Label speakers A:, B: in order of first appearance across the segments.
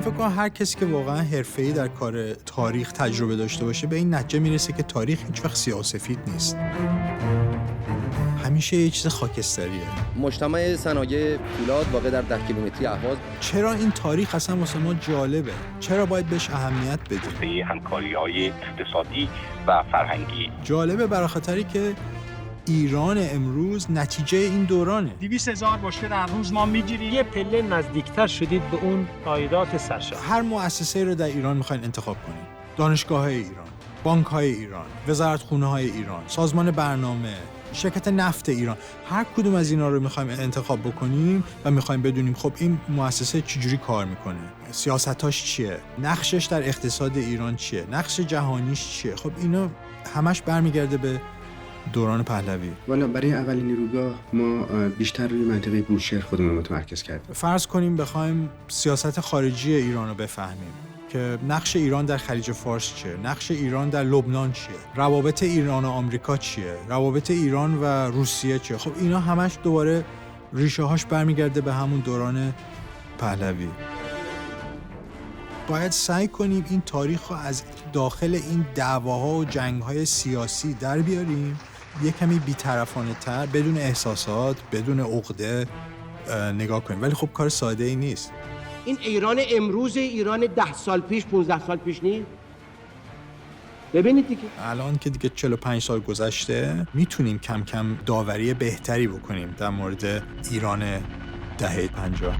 A: فکر کنم هر کسی که واقعا حرفه‌ای در کار تاریخ تجربه داشته باشه به این نتیجه میرسه که تاریخ هیچ وقت سیاه‌وسفید نیست. همیشه یه چیز خاکستریه.
B: مجتمع صنایع فولاد واقع در 10 کیلومتری اهواز.
A: چرا این تاریخ اصلا واسه ما جالبه؟ چرا باید بهش اهمیت بدیم؟
C: به همکاری‌های اقتصادی و فرهنگی.
A: جالبه برای خاطری که ایران امروز نتیجه این دورانه.
D: 200,000 بشکه در روز ما میگیریم.
E: یه پله نزدیکتر شدید به اون عایدات سرشار.
A: هر مؤسسه‌ای رو در ایران میخواین انتخاب کنین. دانشگاه‌های ایران، بانک‌های ایران، وزارتخونه‌های ایران، سازمان برنامه، شرکت نفت ایران، هر کدوم از اینا رو میخوایم انتخاب بکنیم و میخوایم بدونیم خب این مؤسسه چجوری کار میکنه، سیاستاش چیه، نقشش در اقتصاد ایران چیه، نقش جهانیش چیه. خب اینا همش برمیگرده به دوران پهلوی.
F: والا برای اولین نیروگاه ما بیشتر روی منطقه بوشهر خودمون متمرکز کردیم.
A: فرض کنیم بخوایم سیاست خارجی ایران رو بفهمیم که نقش ایران در خلیج فارس چیه، نقش ایران در لبنان چیه، روابط ایران و آمریکا چیه، روابط ایران و روسیه چیه. خب اینا همش دوباره ریشه هاش برمیگرده به همون دوران پهلوی. باید سعی کنیم این تاریخ رو از داخل این دعواها و جنگ‌های سیاسی در بیاریم، یه کمی بی‌طرفانه تر، بدون احساسات، بدون عقده نگاه کنیم. ولی خب کار ساده ای نیست.
G: این ایران امروز، ایران 10 سال پیش، 15 سال پیش نیست. ببینید دیگه
A: الان که دیگه 45 سال گذشته میتونیم کم کم داوری بهتری بکنیم در مورد ایران دهه 50.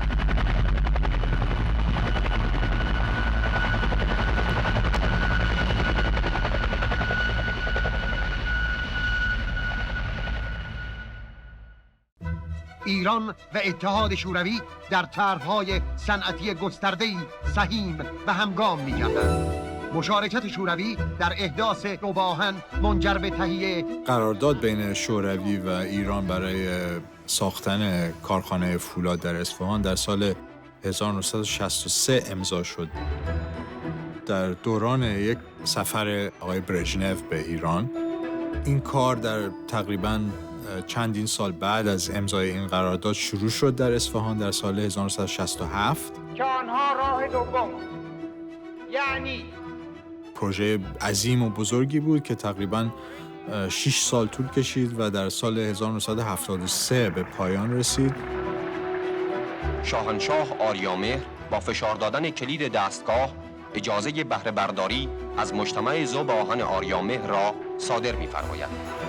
H: ایران و اتحاد شوروی در طرح‌های صنعتی گسترده‌ای سهیم و همگام می‌گردند. مشارکت شوروی در احداث روباهن منجر به تهیه
A: قرارداد بین شوروی و ایران برای ساختن کارخانه فولاد در اصفهان در سال 1963 امضا شد. در دوران یک سفر آقای برژنف به ایران، این کار در تقریباً چندین سال بعد از امضای این قرارداد شروع شد در اصفهان در سال 1967
I: که آنها راه دوم، یعنی
A: پروژه عظیم و بزرگی بود که تقریباً 6 سال طول کشید و در سال 1973 به پایان رسید.
J: شاهنشاه آریامهر با فشار دادن کلید دستگاه اجازه بهره برداری از مجتمع ذوب آهن آریامهر را صادر می‌فرماید.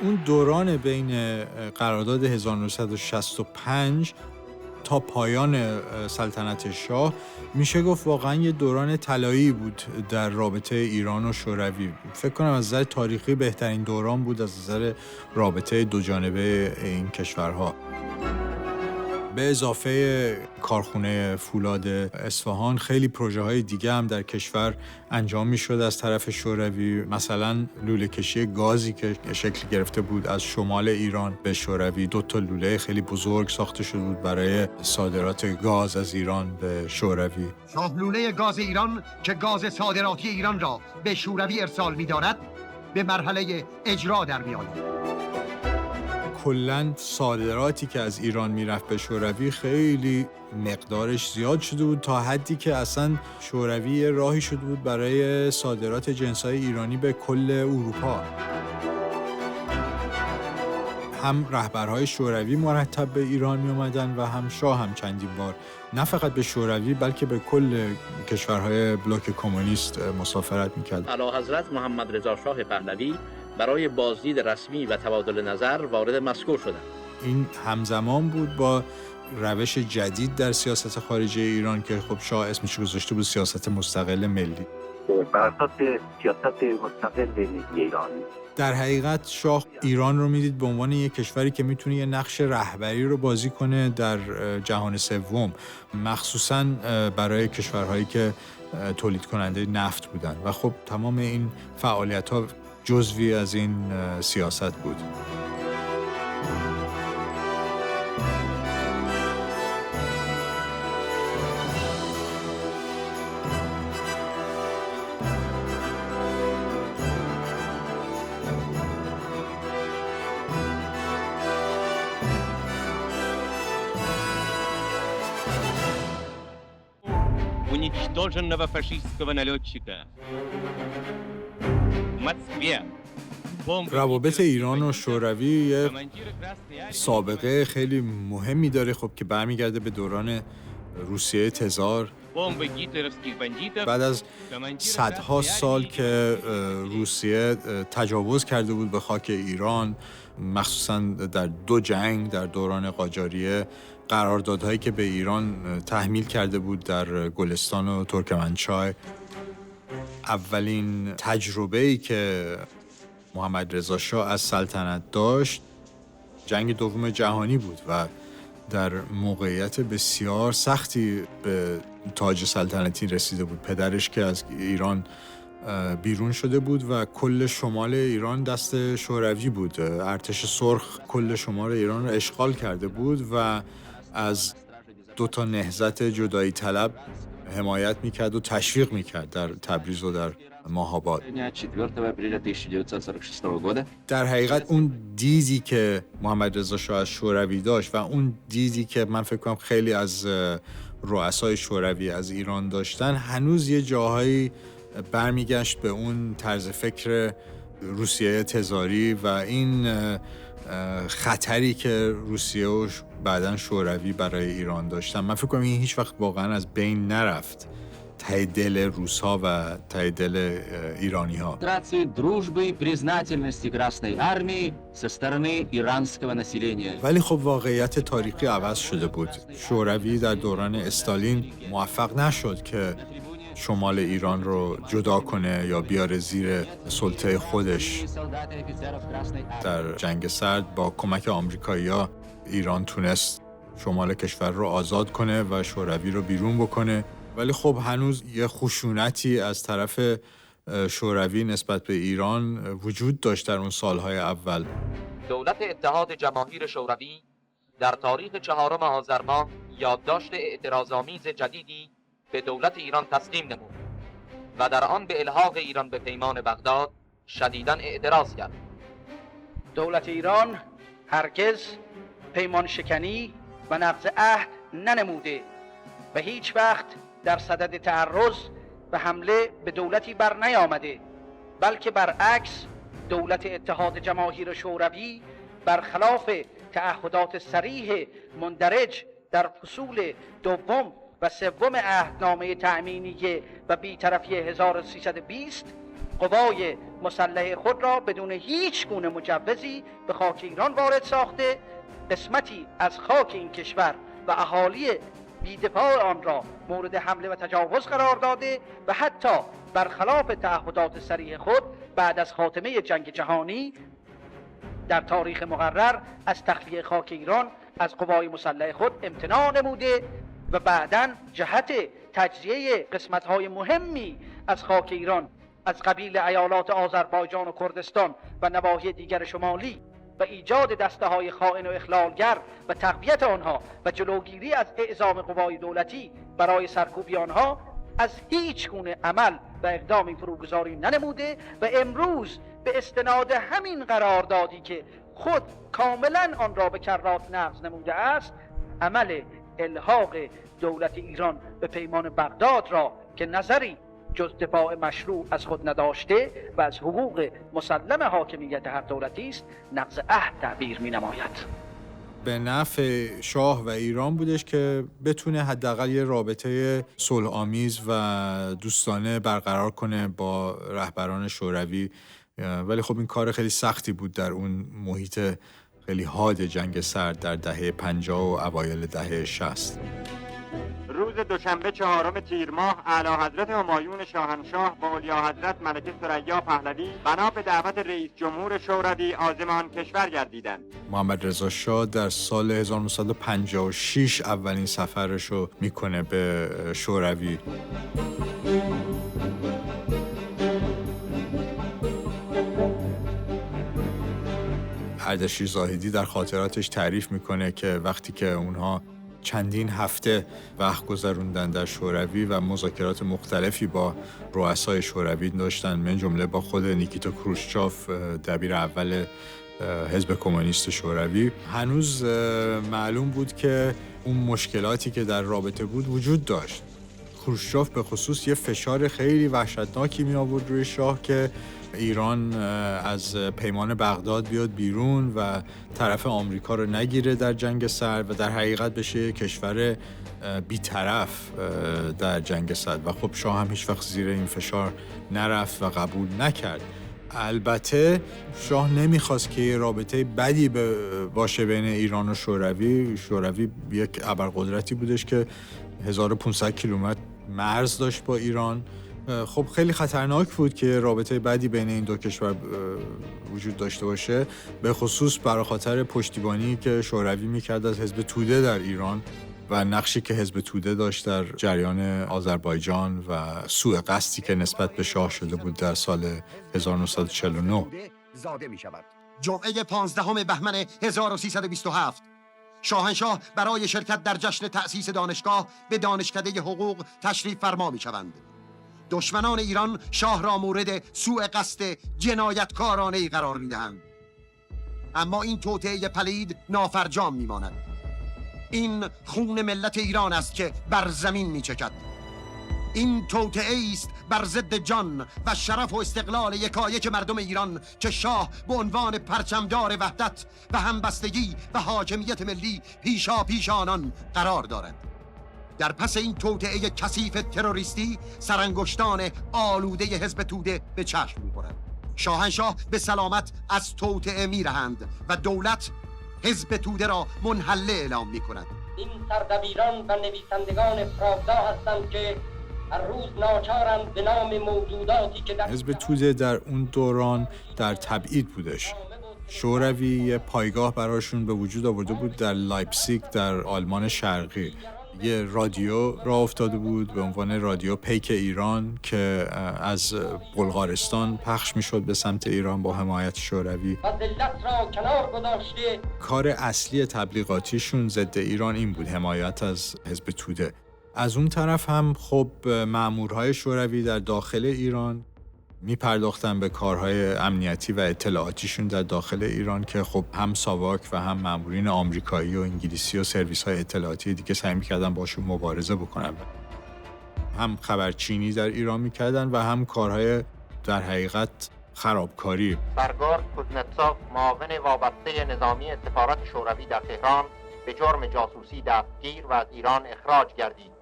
A: اون دوران بین قرارداد 1965 تا پایان سلطنت شاه میشه گفت واقعا یه دوران طلایی بود در رابطه ایران و شوروی. فکر کنم از نظر تاریخی بهترین دوران بود از نظر رابطه دو جانبه این کشورها. به اضافه کارخونه فولاد اصفهان خیلی پروژه‌های دیگه هم در کشور انجام می‌شد از طرف شوروی، مثلا لوله کشی گازی که شکل گرفته بود از شمال ایران به شوروی. 2 لوله خیلی بزرگ ساخته شده بود برای صادرات گاز از ایران به شوروی.
H: لوله گاز ایران که گاز صادراتی ایران را به شوروی ارسال می‌دارد به مرحله اجرا در می‌آید.
A: کلاً صادراتی که از ایران میرفت به شوروی خیلی مقدارش زیاد شده بود تا حدی که اصلا شوروی راهی شده بود برای صادرات جنس‌های ایرانی به کل اروپا. هم رهبرهای شوروی مرتب به ایران می اومدن و هم شاه هم چندین بار نه فقط به شوروی بلکه به کل کشورهای بلوک کمونیست مسافرت میکرد.
K: اعلیحضرت محمد رضا شاه پهلوی برای بازدید رسمی و تبادل نظر وارد مسکو شدند.
A: این همزمان بود با روش جدید در سیاست خارجی ایران که خب شاه اسمش گذاشته بود سیاست مستقل ملی.
C: بر اساس سیاست مستقل ملی ایران
A: در حقیقت شاه ایران رو میدید به عنوان یک کشوری که میتونه یه نقش رهبری رو بازی کنه در جهان سوم، مخصوصاً برای کشورهایی که تولید کننده نفت بودن و خب تمام این فعالیت‌ها جزوی از این سیاست بود. روابط ایران و شوروی یه سابقه خیلی مهمی داره خب که برمیگرده به دوران روسیه تزار. بعد از صدها سال که روسیه تجاوز کرده بود به خاک ایران، مخصوصا در 2 جنگ در دوران قاجاریه، قراردادهایی که به ایران تحمیل کرده بود در گلستان و ترکمنچای، اولین تجربه‌ای که محمد رضا شاه از سلطنت داشت جنگ دوم جهانی بود و در موقعیت بسیار سختی به تاج سلطنتی رسیده بود. پدرش که از ایران بیرون شده بود و کل شمال ایران دست شوروی بود. ارتش سرخ کل شمال ایران رو اشغال کرده بود و از 2 نهضت جدایی طلب حمایت میکرد و تشویق میکرد در تبریز و در ماهاباد. در حقیقت اون دیدی که محمد رضا شاه از شوروی داشت و اون دیدی که من فکر کنم خیلی از رؤسای شوروی از ایران داشتن، هنوز یه جاهایی برمیگشت به اون طرز فکر روسیه تزاری و این خطری که روسیه و بعداً شوروی برای ایران داشتن. من فکر کنم این هیچ وقت واقعاً از بین نرفت ته دل روس‌ها و ته دل ایرانی‌ها. ولی خب واقعیت تاریخی عوض شده بود. شوروی در دوران استالین موفق نشد که شمال ایران رو جدا کنه یا بیاره زیر سلطه خودش. در جنگ سرد با کمک آمریکایی‌ها ایران تونست شمال کشور رو آزاد کنه و شوروی رو بیرون بکنه، ولی خب هنوز یه خشونتی از طرف شوروی نسبت به ایران وجود داشت در اون سالهای اول.
K: دولت اتحاد جماهیر شوروی در تاریخ 4 آذر ماه یادداشت اعتراض‌آمیز جدیدی به دولت ایران تسلیم نمود و در آن به الحاق ایران به پیمان بغداد شدیداً اعتراض کرد.
I: دولت ایران هرگز پیمان شکنی و نقض عهد ننموده و هیچ وقت در صدد تعرض و حمله به دولتی بر نیامده، بلکه برعکس دولت اتحاد جماهیر شوروی برخلاف تعهدات صریح مندرج در فصول 2 و 3 عهدنامه تأمینی و بی‌طرفی 1320 قوای مسلح خود را بدون هیچ گونه مجوزی به خاک ایران وارد ساخته، قسمتی از خاک این کشور و اهالی بی‌دفاع آن را مورد حمله و تجاوز قرار داده و حتی برخلاف تعهدات صریح خود بعد از خاتمه جنگ جهانی در تاریخ مقرر از تخلیه خاک ایران از قوای مسلح خود امتناع نموده و بعداً جهت تجزیه قسمت‌های مهمی از خاک ایران از قبیل ایالات آذربایجان و کردستان و نواحی دیگر شمالی و ایجاد دسته‌های خائن و اخلالگر و تقویت آنها و جلوگیری از اعزام قوای دولتی برای سرکوبی آنها از هیچ گونه عمل و اقدامی فروگذاری ننموده و امروز به استناد همین قراردادی که خود کاملا آن را به کرات نقض نموده است، عمل الحاق دولت ایران به پیمان بغداد را که نظری جز دفاع مشروع از خود نداشته و از حقوق مسلم حاکمیت هر دولتی است، نقض عهد تعبیر می‌نماید.
A: به نفع شاه و ایران بودش که بتونه حداقل یه رابطه صلح‌آمیز و دوستانه برقرار کنه با رهبران شوروی، ولی خب این کار خیلی سختی بود در اون محیط خیلی حاد جنگ سرد در دهه 50 و اوایل دهه 60.
L: روز دوشنبه 4 تیر ماه اعلیحضرت همایون شاهنشاه با اعلیحضرت ملکه ثریا پهلوی بنا به دعوت رئیس جمهور شوروی عازم آن کشور گردیدند.
A: محمد رضا شاه در سال 1956 اولین سفرش رو میکنه به شوروی. اردشیر زاهدی در خاطراتش تعریف میکنه که وقتی که اونها چندین هفته وقت گذروندن در شوروی و مذاکرات مختلفی با رؤسای شوروی داشتن، من جمله با خود نیکیتا کروشچاف دبیر اول حزب کمونیست شوروی، هنوز معلوم بود که اون مشکلاتی که در رابطه بود وجود داشت. خروشچاف به خصوص یه فشار خیلی وحشتناکی می آورد روی شاه که ایران از پیمان بغداد بیاد بیرون و طرف آمریکا رو نگیره در جنگ سرد و در حقیقت بشه کشور بی‌طرف در جنگ سرد و خب شاه هم هیچ وقت زیر این فشار نرفت و قبول نکرد. البته شاه نمیخواست که رابطه بدی باشه بین ایران و شوروی. شوروی یک ابرقدرتی بودش که 1500 کیلومتر مرز داشت با ایران. خب خیلی خطرناک بود که رابطه بدی بین این دو کشور وجود داشته باشه، به خصوص برای خاطر پشتیبانی که شوروی میکرد از حزب توده در ایران و نقشی که حزب توده داشت در جریان آذربایجان و سوء قصدی که نسبت به شاه شده بود در سال 1949.
H: زاده می شود. جمعه 15 بهمن 1327 شاهنشاه برای شرکت در جشن تأسیس دانشگاه به دانشکده حقوق تشریف فرما می شوند. دشمنان ایران شاه را مورد سوء قصد جنایتکارانه‌ای قرار می دهند. اما این توطئه پلید نافرجام می ماند. این خون ملت ایران است که بر زمین می چکد. این توطئه است بر ضد جان و شرف و استقلال یکایک مردم ایران که شاه به عنوان پرچمدار وحدت و همبستگی و حاکمیت ملی پیشا پیش آنان قرار دارد. در پس این توطئه کثیف تروریستی سرانگشتان آلوده حزب توده به چشم می‌خورد. شاهنشاه به سلامت از توطئه می‌رهند و دولت حزب توده را منحله اعلام می‌کند.
M: این سردبیران و نویسندگان پراودا هستند که هر روز ناچارند به نام موجوداتی که در
A: حزب توده در اون دوران در تبعید بودش. شوروی یه پایگاه براشون به وجود آورده بود در لایپزیگ در آلمان شرقی. یه رادیو راه افتاده بود به عنوان رادیو پیک ایران که از بلغارستان پخش میشد به سمت ایران با حمایت شوروی. کار اصلی تبلیغاتیشون ضد ایران این بود، حمایت از حزب توده. از اون طرف هم خب مأمورهای شوروی در داخل ایران میپرداختن به کارهای امنیتی و اطلاعاتیشون در داخل ایران که خب هم ساواک و هم مأمورین آمریکایی و انگلیسی و سرویس‌های اطلاعاتی دیگه سعی می‌کردن باشون مبارزه بکنن. هم خبرچینی در ایران می‌کردن و هم کارهای در حقیقت خرابکاری.
L: سرگار کوزنتسوف معاون وابسته نظامی سفارت شوروی در تهران به جرم جاسوسی دستگیر و از ایران اخراج گردید.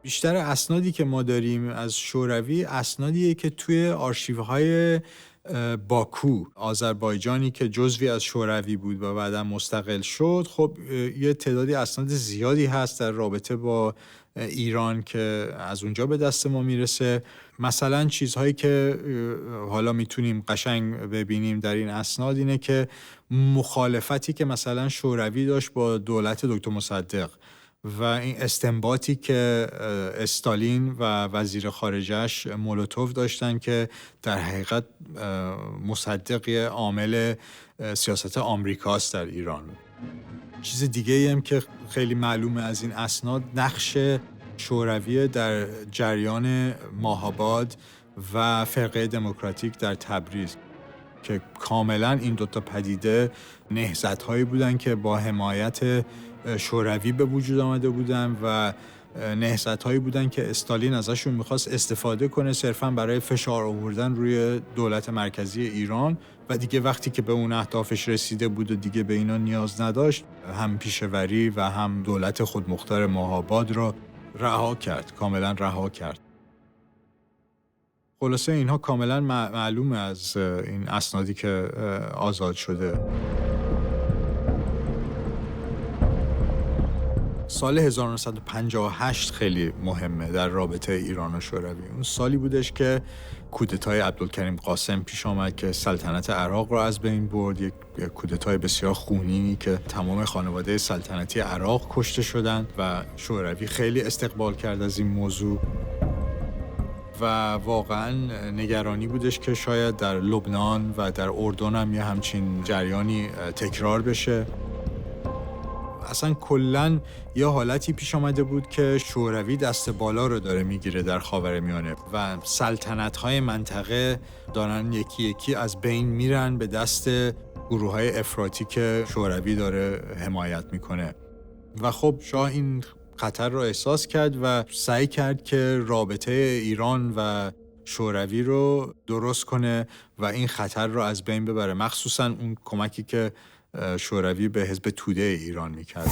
A: بیشتر اسنادی که ما داریم از شوروی اسنادیه که توی آرشیوهای باکو، آذربایجانی که جزوی از شوروی بود و بعدا مستقل شد. خب یه تعدادی اسناد زیادی هست در رابطه با ایران که از اونجا به دست ما میرسه. مثلا چیزهایی که حالا میتونیم قشنگ ببینیم در این اسناد اینه که مخالفتی که مثلا شوروی داشت با دولت دکتر مصدق و این استنباطی که استالین و وزیر خارجه‌اش مولوتوف داشتن که در حقیقت مصدق عامل سیاست آمریکاست در ایران. چیز دیگه هم که خیلی معلومه از این اسناد نقش شوروی در جریان ماه‌آباد و فرقه دموکراتیک در تبریز که کاملا این دوتا پدیده نهضت‌هایی بودن که با حمایت شوروی به وجود آمده بودن و نهضت‌هایی بودن که استالین ازشون می‌خواست استفاده کنه صرفاً برای فشار آوردن روی دولت مرکزی ایران و دیگه وقتی که به اون اهدافش رسیده بود و دیگه به اینا نیاز نداشت هم پیشوری و هم دولت خودمختار ماه‌آباد را رها کرد، کاملاً رها کرد. خلاصه اینها کاملاً معلومه از این اسنادی که آزاد شده. سال 1958 خیلی مهمه در رابطه ایران و شوروی. اون سالی بودش که کودتای عبدالکریم قاسم پیش آمد که سلطنت عراق رو از بین برد. یک کودتای بسیار خونینی که تمام خانواده سلطنتی عراق کشته شدند و شوروی خیلی استقبال کرد از این موضوع و واقعا نگرانی بودش که شاید در لبنان و در اردن هم یه همچین جریانی تکرار بشه. اصلا کلن یه حالتی پیش آمده بود که شوروی دست بالا رو داره میگیره در خاورمیانه و سلطنت‌های منطقه دارن یکی یکی از بین میرن به دست گروه‌های افراطی که شوروی داره حمایت میکنه. و خب شاه این خطر رو احساس کرد و سعی کرد که رابطه ایران و شوروی رو درست کنه و این خطر رو از بین ببره، مخصوصا اون کمکی که شوروی به حزب توده ایران میکرد.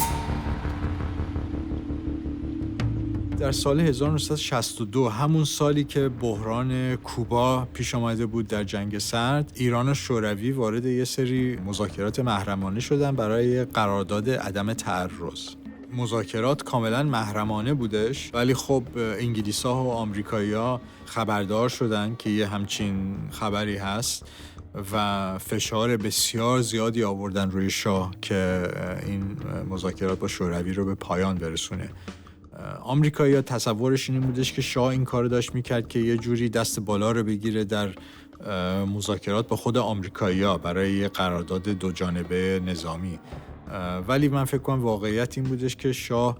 A: در سال 1962 همون سالی که بحران کوبا پیش آمده بود در جنگ سرد، ایران و شوروی وارد یه سری مذاکرات محرمانه شدن برای قرارداد عدم تعرض. مذاکرات کاملا محرمانه بودش، ولی خب انگلیس‌ها و آمریکایی‌ها خبردار شدن که یه همچین خبری هست و فشار بسیار زیادی آوردن روی شاه که این مذاکرات با شوروی رو به پایان برسونه. آمریکایی‌ها تصورش این بودش که شاه این کار داشت میکرد که یه جوری دست بالا رو بگیره در مذاکرات با خود آمریکایی‌ها برای یه قرارداد دو جانبه نظامی، ولی من فکر کنم واقعیت این بودش که شاه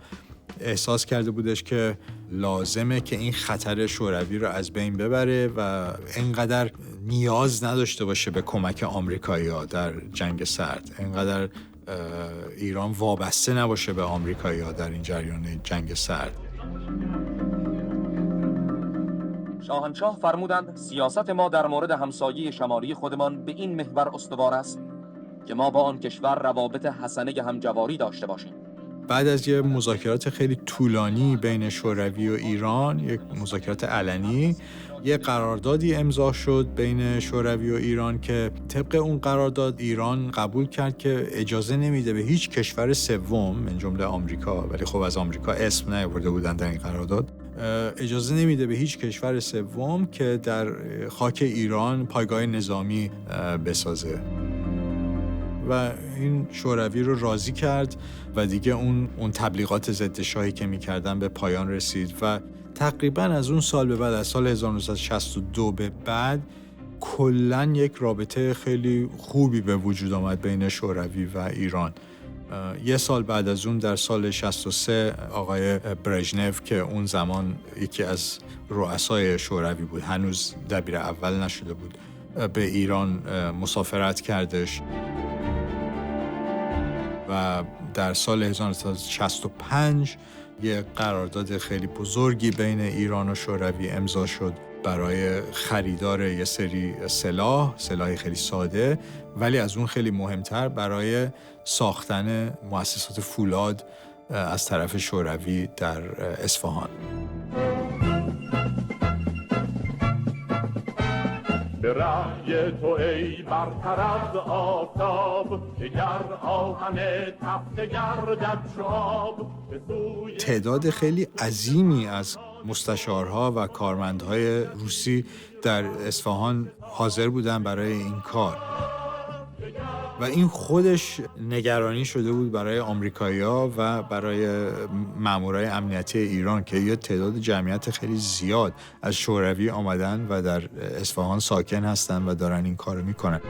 A: احساس کرده بودش که لازمه که این خطر شوروی رو از بین ببره و اینقدر نیاز نداشته باشه به کمک آمریکایی‌ها در جنگ سرد، اینقدر ایران وابسته نباشه به آمریکایی‌ها در این جریان جنگ سرد.
K: شاهنشاه فرمودند سیاست ما در مورد همسایه شمالی خودمان به این محور استوار است که ما با آن کشور روابط حسنه همجواری داشته باشیم.
A: بعد از یه مذاکرات خیلی طولانی بین شوروی و ایران، یک مذاکرات علنی، یه قراردادی امضا شد بین شوروی و ایران که طبق اون قرارداد ایران قبول کرد که اجازه نمیده به هیچ کشور سوم من جمله آمریکا، ولی خب از آمریکا اسم نیاورده بودن در این قرارداد، اجازه نمیده به هیچ کشور سوم که در خاک ایران پایگاه نظامی بسازه و این شوروی رو راضی کرد و دیگه اون تبلیغات ضد شاهی که می‌کردن به پایان رسید و تقریباً از اون سال به بعد، از سال 1962 به بعد، کلاً یک رابطه خیلی خوبی به وجود آمد بین شوروی و ایران. یه سال بعد از اون در سال 63 آقای برژنف که اون زمان یکی از رؤسای شوروی بود، هنوز دبیر اول نشده بود، به ایران مسافرت کردش و در سال 1965 یه قرارداد خیلی بزرگی بین ایران و شوروی امضا شد برای خریدار یه سری سلاح خیلی ساده، ولی از اون خیلی مهمتر برای ساختن مؤسسات فولاد از طرف شوروی در اصفهان.
N: به رأی تو ای برتر از آفتاب، گر آهن تفته گردد شاب.
A: تعداد خیلی عظیمی از مستشارها و کارمندهای روسی در اصفهان حاضر بودن برای این کار و این خودش نگرانی شده بود برای آمریکایی‌ها و برای مامورای امنیتی ایران که یه تعداد جمعیت خیلی زیاد از شوروی آمدن و در اصفهان ساکن هستن و دارن این کارو میکنن.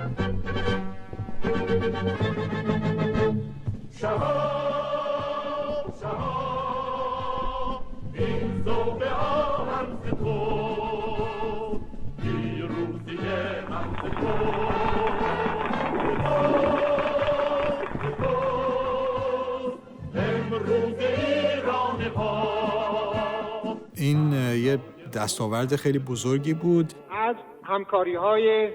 A: این یه دستاورد خیلی بزرگی بود.
O: از همکاری‌های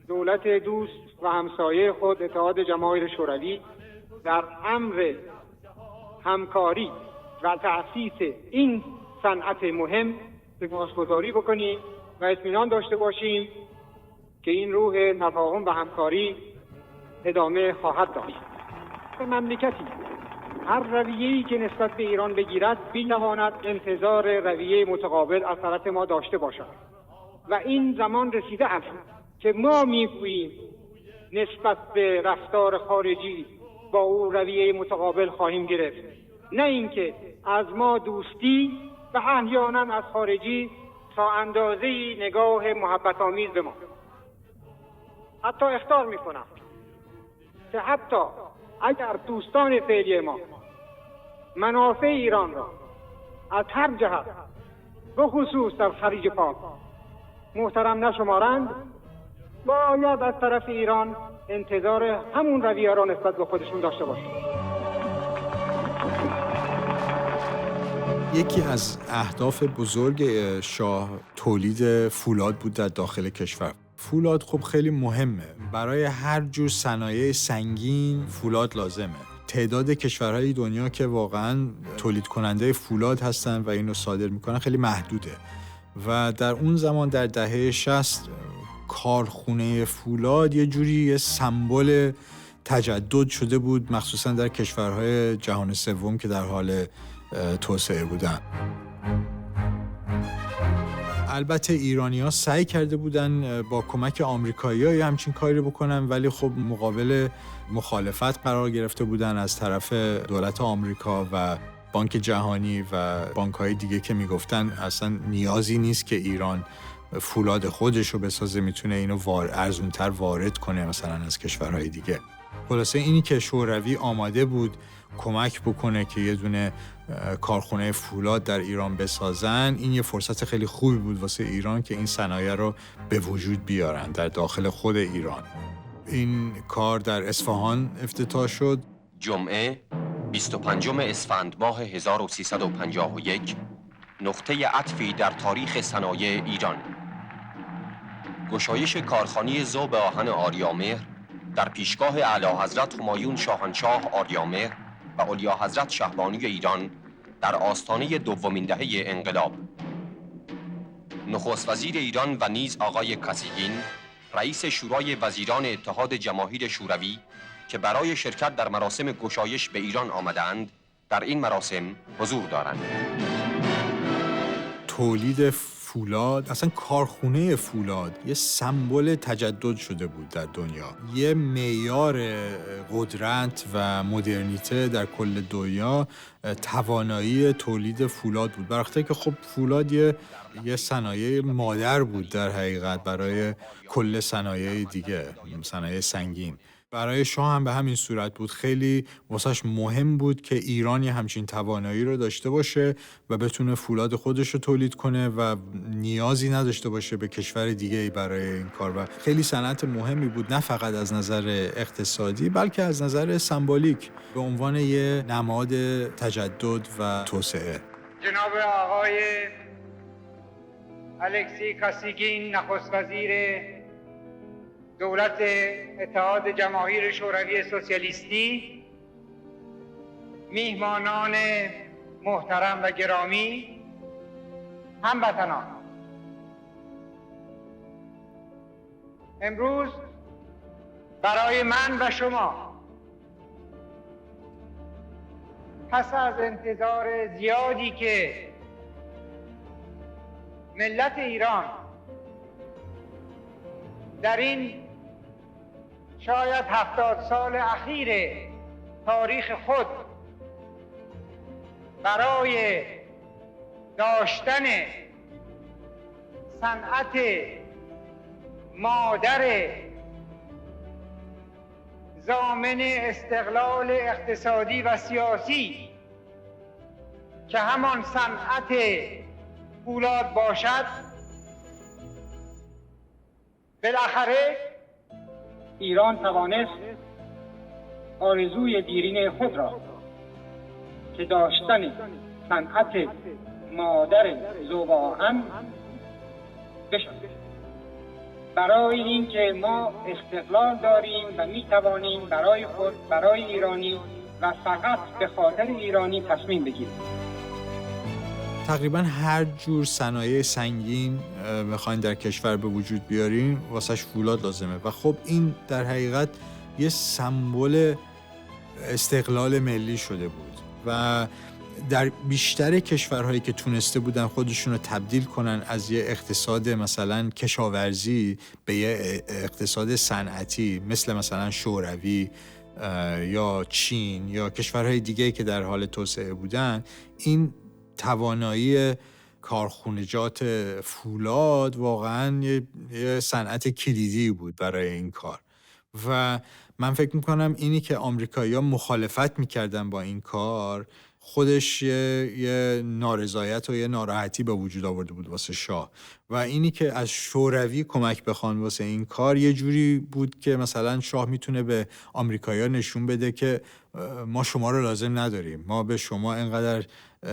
O: دولت دوست و همسایه خود اتحاد جماهیر شوروی در امر همکاری و تأسیس این صنعت مهم سپاسگزاری بکنیم و اطمینان داشته باشیم که این روح تفاهم و همکاری ادامه خواهد داشت. مملکتی هر رویه‌ای که نسبت به ایران بگیرد بی‌تواند انتظار رویه متقابل از طرف ما داشته باشد و این زمان رسیده است که ما می‌گوییم نسبت به رفتار خارجی با او رویه متقابل خواهیم گرفت، نه اینکه از ما دوستی و احیانا از خارجی تا اندازه‌ای نگاه محبت‌آمیز به ما. حتی اخطار می‌کنم که حتی اگر دوستان فعلی ما منافع ایران را از هر جهت به خصوص در خلیج فارس محترم نشمارند، باید از طرف ایران انتظار همون رویه را نسبت به خودشون داشته باشند.
A: یکی از اهداف بزرگ شاه تولید فولاد بود در داخل کشور. فولاد خب خیلی مهمه. برای هر جور صنایع سنگین فولاد لازمه. تعداد کشورهای دنیا که واقعاً تولید کننده فولاد هستن و اینو صادر میکنن خیلی محدوده و در اون زمان در دهه 60 کارخونه فولاد یه جوری سمبل تجدد شده بود، مخصوصاً در کشورهای جهان سوم که در حال توسعه بودن. البته ایرانی‌ها سعی کرده بودن با کمک آمریکایی‌ها یه همچین کاری بکنن، ولی خب مقابل مخالفت قرار گرفته بودن از طرف دولت آمریکا و بانک جهانی و بانک‌های دیگه که میگفتن اصلا نیازی نیست که ایران فولاد خودش رو بسازه، میتونه اینو ارزونتر وارد کنه مثلا از کشورهای دیگه. خلاصه اینی که شوروی آماده بود کمک بکنه که یه دونه کارخونه فولاد در ایران بسازن، این یه فرصت خیلی خوبی بود واسه ایران که این صنایع رو به وجود بیارن در داخل خود ایران. این کار در اصفهان افتتاح شد.
J: جمعه 25 اسفند ماه 1351 نقطه عطفی در تاریخ صنایع ایران. گشایش کارخانه ذوب آهن آریامهر در پیشگاه اعلیحضرت همایون شاهنشاه آریامهر و علیاحضرت شهبانی ایران در آستانه دومین دهه انقلاب. نخست وزیر ایران و نیز آقای کاسیگین، رئیس شورای وزیران اتحاد جماهیر شوروی که برای شرکت در مراسم گشایش به ایران آمدند، در این مراسم حضور دارند.
A: تولید فولاد، اصلا کارخونه فولاد یه سمبل تجدد شده بود در دنیا، یه معیار قدرت و مدرنیته در کل دنیا توانایی تولید فولاد بود. برخلاف که خب فولاد یه صنایع مادر بود در حقیقت برای کل صنایع دیگه، صنایع سنگین. برای شاه هم به همین صورت بود. خیلی واسش مهم بود که ایران یه همچین توانایی رو داشته باشه و بتونه فولاد خودش رو تولید کنه و نیازی نداشته باشه به کشور دیگه‌ای برای این کار. و خیلی صنعت مهمی بود، نه فقط از نظر اقتصادی بلکه از نظر سمبولیک به عنوان یه نماد تجدد و توسعه.
O: جناب آقای الکسی کاسیگین، نخست وزیر دولت اتحاد جماهیر شوروی سوسیالیستی، میهمانان محترم و گرامی، هموطنان، امروز برای من و شما پس از انتظار زیادی که ملت ایران در این شاید 70 سال اخیر تاریخ خود برای داشتن صنعت مادر ضامن استقلال اقتصادی و سیاسی که همان صنعت فولاد باشد، بالاخره ایران توانست آرزوی دیرین خود را که داشتن صنعت مادر ذوب آهن بشود. برای اینکه ما استقلال داریم و می توانیم برای خود، برای ایرانی و فقط به خاطر ایرانی تصمیم بگیریم.
A: تقریبا هر جور صنایع سنگین بخواین در کشور به وجود بیارین واسش فولاد لازمه و خب این در حقیقت یه سمبل استقلال ملی شده بود و در بیشتر کشورهایی که تونسته بودن خودشون رو تبدیل کنن از یه اقتصاد مثلا کشاورزی به یه اقتصاد صنعتی مثلا شوروی یا چین یا کشورهای دیگه که در حال توسعه بودن، این توانایی کارخونجات فولاد واقعا یه صنعت کلیدی بود برای این کار و من فکر میکنم اینی که آمریکایی‌ها مخالفت میکردن با این کار خودش یه نارضایت و یه ناراحتی به وجود آورده بود واسه شاه و اینی که از شوروی کمک بخوان واسه این کار یه جوری بود که مثلا شاه میتونه به آمریکایی‌ها نشون بده که ما شما رو لازم نداریم، ما به شما اینقدر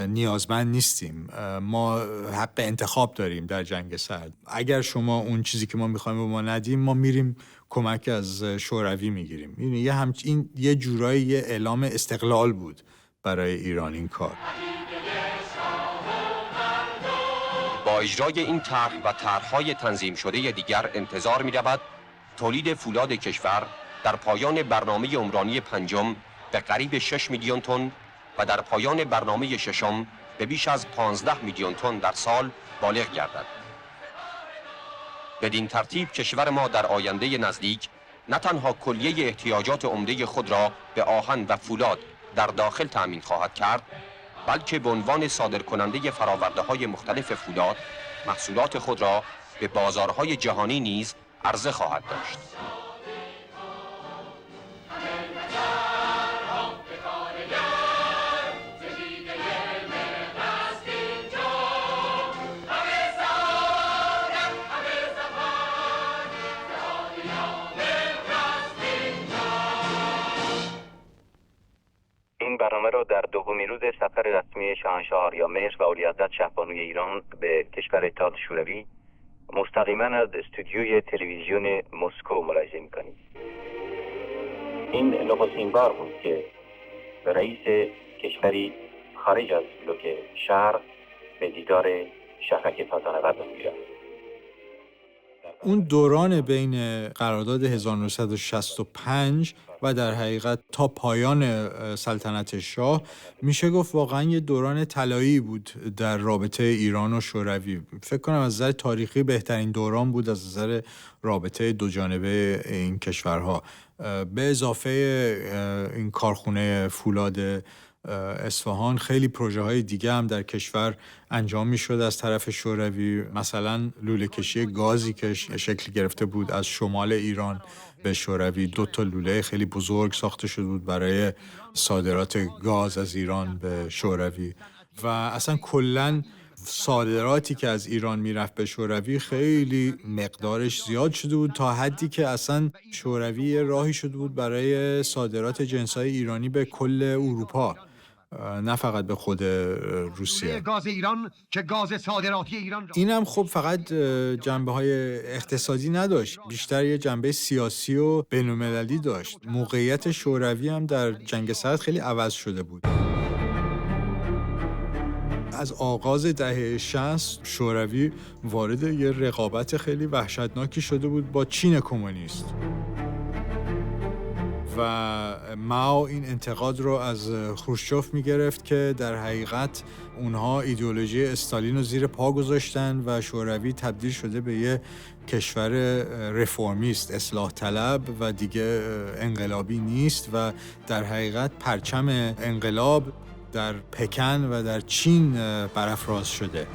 A: نیازمند نیستیم، ما حق انتخاب داریم در جنگ سرد، اگر شما اون چیزی که ما میخوایم به ما ندیم ما میریم کمک از شوروی میگیریم. این یه جورایی یه اعلام استقلال بود برای ایران این کار.
J: با اجرای این طرح و طرح‌های تنظیم شده دیگر انتظار می‌رود تولید فولاد کشور در پایان برنامه عمرانی پنجم به قریب 6 میلیون تن و در پایان برنامه ششم به بیش از 15 میلیون تن در سال بالغ گردد. بدین ترتیب کشور ما در آینده نزدیک نه تنها کلیه احتیاجات عمده خود را به آهن و فولاد در داخل تأمین خواهد کرد، بلکه به عنوان صادرکننده فرآورده‌های مختلف فولاد محصولات خود را به بازارهای جهانی نیز عرضه خواهد داشت.
C: این برنامه را در دومین روز سفر رسمی شاهنشاه آریامهر و اعلیحضرت شهبانوی ایران به کشور اتحاد شوروی مستقیما از استودیوی تلویزیون مسکو ملاحظه می‌کنید. این نخستین بار بود که رئیس کشوری خارج از بلوک شرق به دیدار شهرک تازه‌نورد می‌رفت.
A: اون دوران بین قرارداد 1965 و در حقیقت تا پایان سلطنت شاه میشه گفت واقعا یه دوران طلایی بود در رابطه ایران و شوروی. فکر کنم از نظر تاریخی بهترین دوران بود از نظر رابطه دو جانبه این کشورها. به اضافه این کارخونه فولاد اصفهان خیلی پروژه های دیگه هم در کشور انجام می شد از طرف شوروی، مثلا لوله کشی گازی که شکل گرفته بود از شمال ایران به شوروی. 2 لوله خیلی بزرگ ساخته شده بود برای صادرات گاز از ایران به شوروی و اصلا کلن صادراتی که از ایران میرفت به شوروی خیلی مقدارش زیاد شده بود تا حدی که اصلا شوروی راهی شده بود برای صادرات جنس‌های ایرانی به کل اروپا، نه فقط به خود روسیه.
H: گاز ایران که گاز صادراتی ایران
A: این هم خب فقط جنبه‌های اقتصادی نداشت، بیشتر یه جنبه سیاسی و بین‌المللی داشت. موقعیت شوروی هم در جنگ سرد خیلی عوض شده بود. از آغاز دهه 60 شوروی وارد یه رقابت خیلی وحشتناکی شده بود با چین کمونیست و ماو این انتقاد رو از خروشچوف میگرفت که در حقیقت اونها ایدئولوژی استالین رو زیر پا گذاشتن و شوروی تبدیل شده به یه کشور رفرمیست، اصلاح طلب و دیگه انقلابی نیست و در حقیقت پرچم انقلاب در پکن و در چین برافراز شده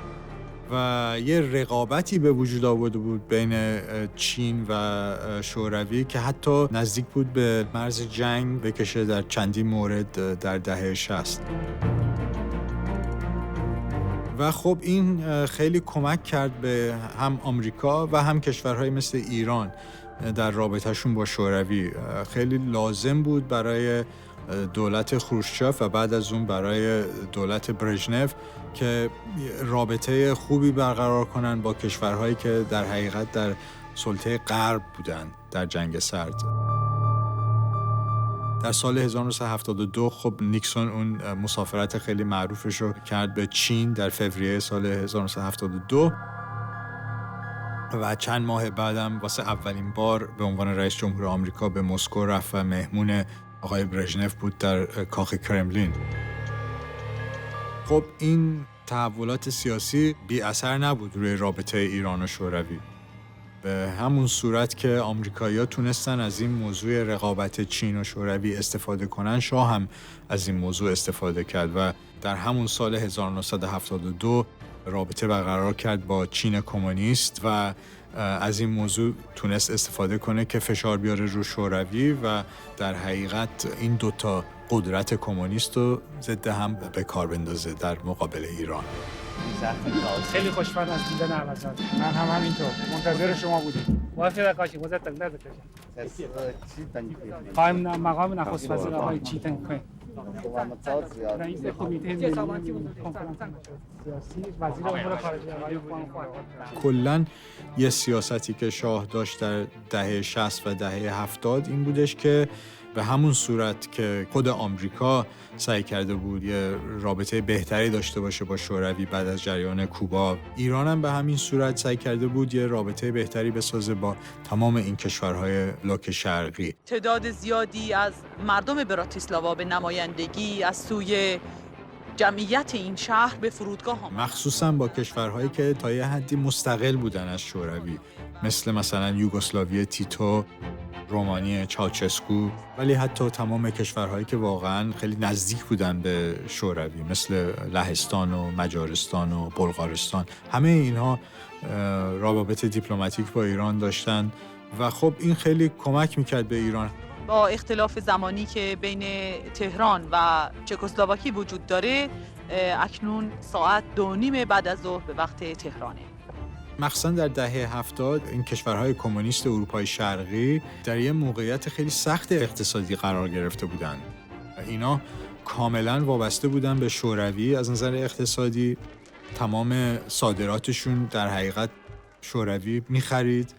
A: و یه رقابتی به وجود آورده بود بین چین و شوروی که حتی نزدیک بود به مرز جنگ بکشه در چندین مورد در دهه 60. و خب این خیلی کمک کرد به هم آمریکا و هم کشورهای مثل ایران در رابطهشون با شوروی. خیلی لازم بود برای دولت خروشچوف و بعد از اون برای دولت برژنف که رابطه خوبی برقرار کنن با کشورهایی که در حقیقت در سلطه غرب بودن در جنگ سرد. در سال 1972 خب نیکسون اون مسافرت خیلی معروفش رو کرد به چین در فوریه سال 1972 و چند ماه بعدم واسه اولین بار به عنوان رئیس جمهور آمریکا به مسکو رفت و مهمون آقای برژنف بود در کاخ کرملین. خب این تحولات سیاسی بی اثر نبود روی رابطه ایران و شوروی. به همون صورت که آمریکایی‌ها تونستن از این موضوع رقابت چین و شوروی استفاده کنن، شاه هم از این موضوع استفاده کرد و در همون سال 1972 رابطه برقرار کرد با چین کمونیست و از این موضوع تونست استفاده کنه که فشار بیاره رو شوروی و در حقیقت این دوتا قدرت کمونیست رو ضد هم به کار بندازه در مقابل ایران.
E: خیلی خوشحال از دیدن احمدزاده. من هم همینطور منتظر شما بودیم. موافق باشید مزتن قائم مقام نخست وزیر آقای چیتن کوین رئیس کمیته ملی کنفرانس سیاسی وزیر امور خارجه آقای
A: کلاً یه سیاستی که شاه داشت در دهه 60 و دهه 70 این بودش که به همون صورت که خود آمریکا سعی کرده بود یه رابطه بهتری داشته باشه با شوروی بعد از جریان کوبا، ایران هم به همین صورت سعی کرده بود یه رابطه بهتری بسازه با تمام این کشورهای بلوک شرقی.
P: تعداد زیادی از مردم براتیسلاوا به نمایندگی از سوی جمعیت این شهر به فرودگاه آمد،
A: مخصوصا با کشورهایی که تا یه حدی مستقل بودن از شوروی، مثلا یوگسلاوی تیتو، رومانی چاوچسکو، ولی حتی تمام کشورهایی که واقعا خیلی نزدیک بودن به شوروی مثل لهستان و مجارستان و بلغارستان، همه اینها روابط دیپلماتیک با ایران داشتن و خب این خیلی کمک میکرد به ایران.
P: با اختلاف زمانی که بین تهران و چکسلواکی وجود داره، اکنون ساعت 2:30 بعد از ظهر به وقت تهرانه.
A: مخصوصا در دهه 70 این کشورهای کمونیست اروپای شرقی در یه موقعیت خیلی سخت اقتصادی قرار گرفته بودند. اینا کاملا وابسته بودن به شوروی از نظر اقتصادی. تمام صادراتشون در حقیقت شوروی می‌خرید